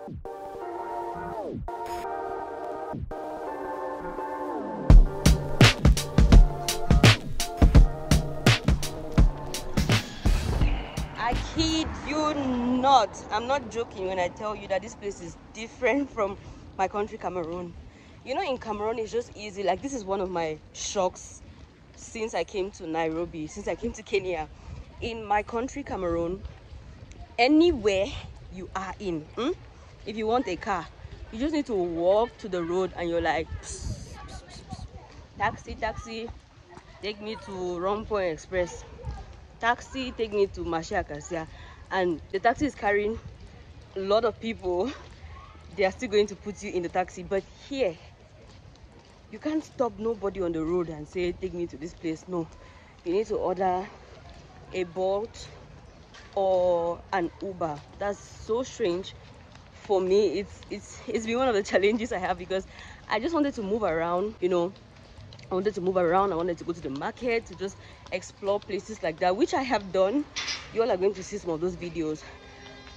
I kid you not. I'm not joking when I tell you that this place is different from my country, Cameroon. You know, in Cameroon, it's just easy. Like, this is one of my shocks since I came to Nairobi, since I came to Kenya. In my country, Cameroon, anywhere you are in, if you want a car, you just need to walk to the road and you're like, psst, psst, psst, taxi, taxi, take me to Rompoint Express. Taxi, take me to Marché Acacia. And the taxi is carrying a lot of people. They are still going to put you in the taxi. But here, you can't stop nobody on the road and say, take me to this place. No, you need to order a Bolt or an Uber. That's so strange for me. It's been one of the challenges I have, because I just wanted to move around, you know. I wanted to move around. I wanted to go to the market, to just explore places like that, which I have done. You all are going to see some of those videos.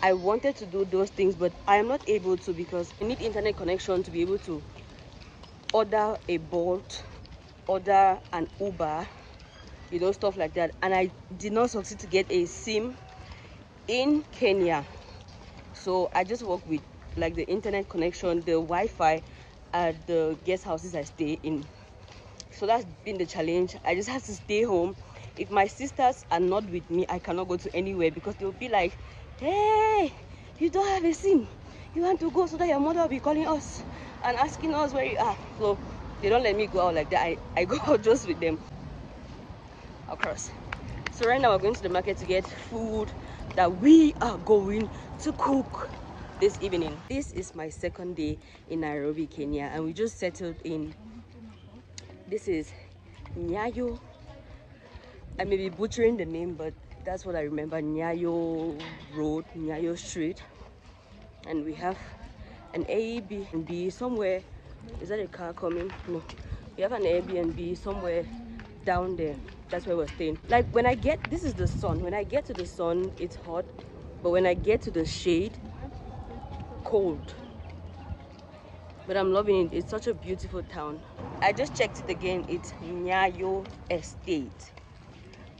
I wanted to do those things, but I am not able to, because I need internet connection to be able to order a Bolt, order an Uber, you know, stuff like that. And I did not succeed to get a SIM in Kenya. So I just work with like the internet connection, the Wi-Fi at the guest houses I stay in. So that's been the challenge. I just have to stay home. If my sisters are not with me, I cannot go to anywhere, because they'll be like, hey, you don't have a SIM, you want to go so that your mother will be calling us and asking us where you are. So they don't let me go out like that. I go out just with them across. So right now we're going to the market to get food that we are going to cook this evening. This is my second day in Nairobi, Kenya, and we just settled in. This is Nyayo. I may be butchering the name, but that's what I remember. Nyayo Road, Nyayo Street. And we have an Airbnb somewhere. Is that a car coming? No. We have an Airbnb somewhere down there. That's where we're staying. Like, when I get, this is the sun. When I get to the sun, it's hot. But when I get to the shade, cold. But I'm loving it. It's such a beautiful town. I just checked it again. It's Kenyan Estate.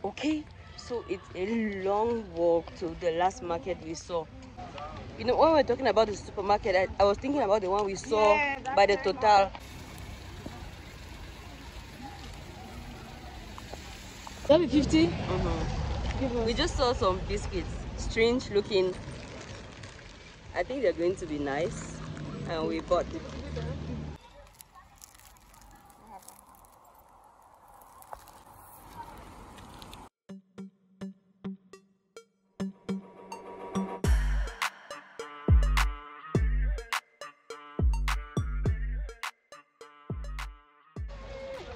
Okay, so it's a long walk to the last market we saw. You know, when we're talking about the supermarket, I was thinking about the one we saw by the Total. That be 50? We just saw some biscuits, strange looking. I think they're going to be nice, and we bought it.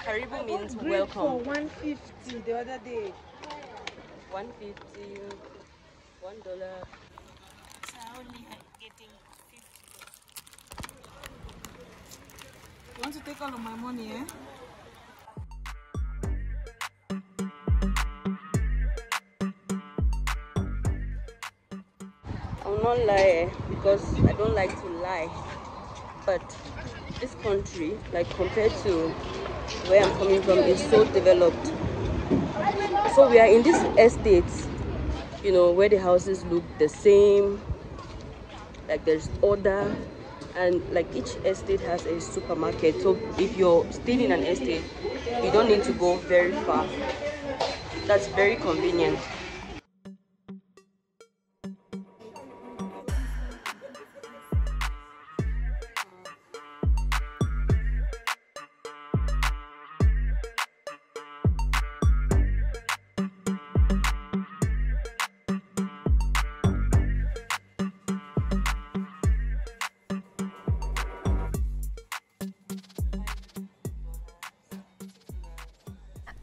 Karibu means welcome. For 150 the other day. 150, $1. So I only getting 50. You want to take all of my money, eh? I will not lie, because I don't like to lie, but this country, like compared to where I'm coming from, is so developed. So we are in these estates, you know, where the houses look the same, like there's order, and like each estate has a supermarket. So if you're staying in an estate, you don't need to go very far. That's very convenient.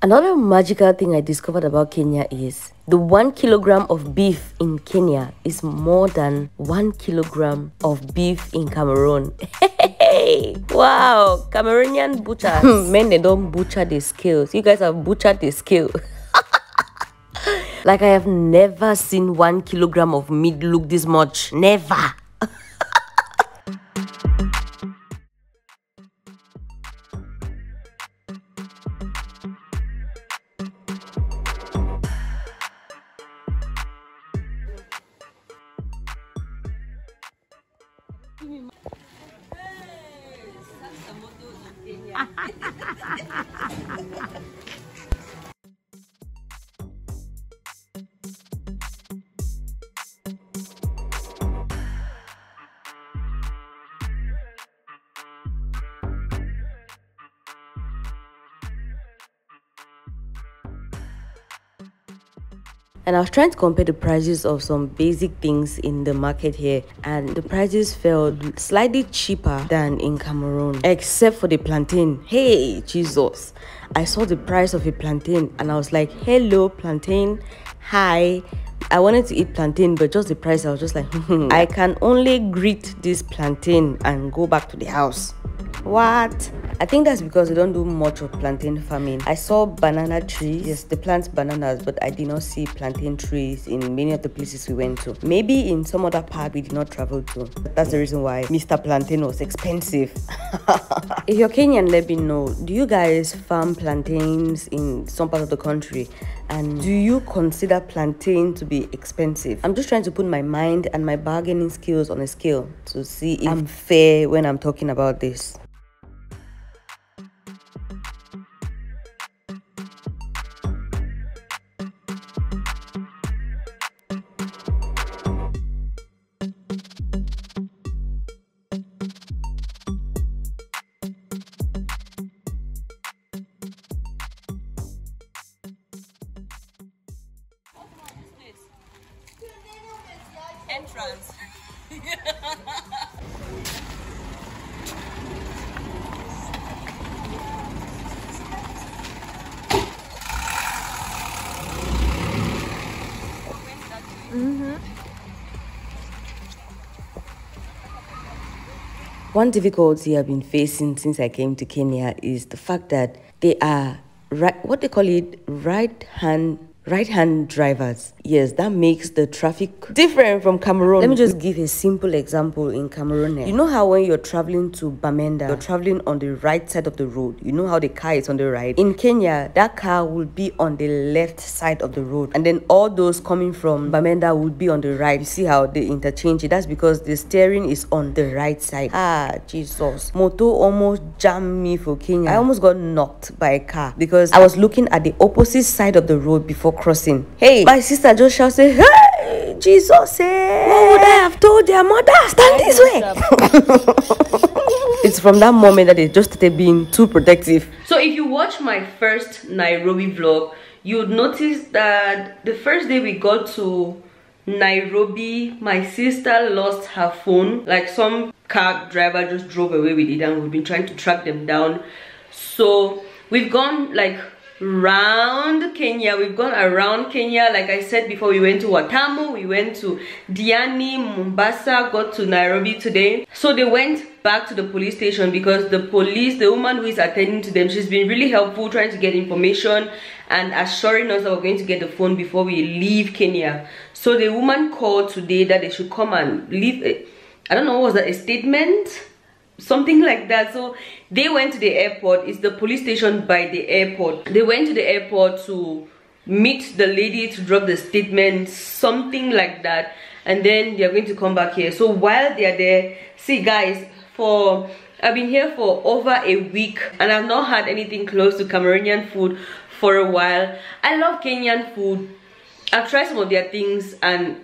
Another magical thing I discovered about Kenya is the 1 kilogram of beef in Kenya is more than 1 kilogram of beef in Cameroon. Hey! Wow! Cameroonian butchers. Men, they don't butcher the scales. You guys have butchered the scale. Like, I have never seen 1 kilogram of meat look this much. Never. And I was trying to compare the prices of some basic things in the market here, and the prices felt slightly cheaper than in Cameroon, except for the plantain. Hey, Jesus. I saw the price of a plantain and I was like, hello, plantain. Hi. I wanted to eat plantain, but just the price, I was just like, I can only greet this plantain and go back to the house. What? I think that's because they don't do much of plantain farming. I saw banana trees. Yes, they plant bananas, but I did not see plantain trees in many of the places we went to. Maybe in some other park we did not travel to. That's the reason why Mr. Plantain was expensive. If you're Kenyan, let me know. Do you guys farm plantains in some part of the country? And do you consider plantain to be expensive? I'm just trying to put my mind and my bargaining skills on a scale to see if I'm fair when I'm talking about this. Entrance. One difficulty I've been facing since I came to Kenya is the fact that they are what they call it, right-hand drivers. Yes, that makes the traffic different from Cameroon. Let me just give a simple example in Cameroon. You know how when you're traveling to Bamenda, you're traveling on the right side of the road. You know how the car is on the right. In Kenya, that car will be on the left side of the road, and then all those coming from Bamenda would be on the right. You see how they interchange it? That's because the steering is on the right side. Ah, Jesus. Moto almost jammed me for Kenya. I almost got knocked by a car because I was looking at the opposite side of the road before crossing. Hey, my sister just shouted, hey, Jesus, hey. What would I have told their mother? Stand this way. It's from that moment that they just started being too protective. So if you watch my first Nairobi vlog, you would notice that the first day we got to Nairobi, my sister lost her phone. Like some car driver just drove away with it and we've been trying to track them down. So we've gone like round Kenya. We've gone around Kenya. Like I said before, we went to Watamu, we went to Diani, Mombasa, got to Nairobi today. So they went back to the police station because the woman who is attending to them, she's been really helpful trying to get information and assuring us that we're going to get the phone before we leave Kenya. So the woman called today that they should come and leave I don't know, what was that, a statement? Something like that. So they went to the airport. It's the police station by the airport. They went to the airport to meet the lady to drop the statement, something like that, and then they're going to come back here. So while they're there, see guys, I've been here for over a week and I've not had anything close to Cameroonian food for a while. I love Kenyan food. I've tried some of their things and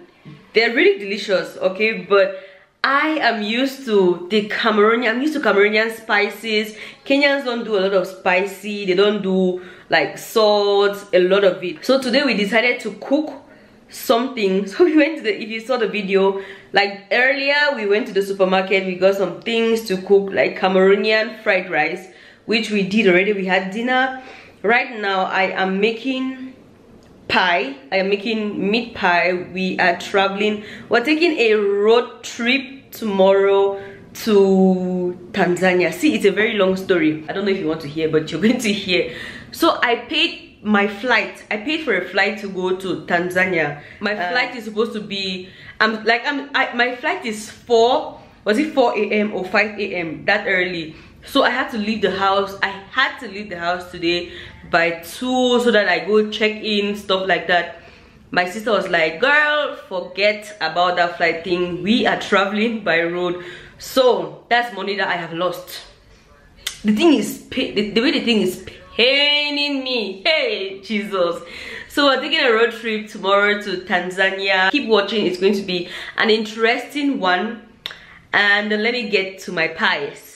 they're really delicious, okay, but I am used to Cameroonian spices. Kenyans don't do a lot of spicy, they don't do like salt, a lot of it. So today we decided to cook something. So we went to if you saw the video, like earlier we went to the supermarket, we got some things to cook, like Cameroonian fried rice, which we did already. We had dinner. Right now I am making pie. I am making meat pie. We are traveling, we're taking a road trip tomorrow to Tanzania. See, it's a very long story. I don't know if you want to hear, but you're going to hear. So I paid my flight. I paid for a flight to go to Tanzania. My flight is supposed to be my flight is 4 a.m. or 5 a.m. that early. So I had to leave the house. I had to leave the house today by 2 so that I go check in, stuff like that. My sister was like, girl, forget about that flight thing. We are traveling by road. So that's money that I have lost. The thing is, the way the thing is paining me. Hey, Jesus. So we're taking a road trip tomorrow to Tanzania. Keep watching, it's going to be an interesting one. And let me get to my pies.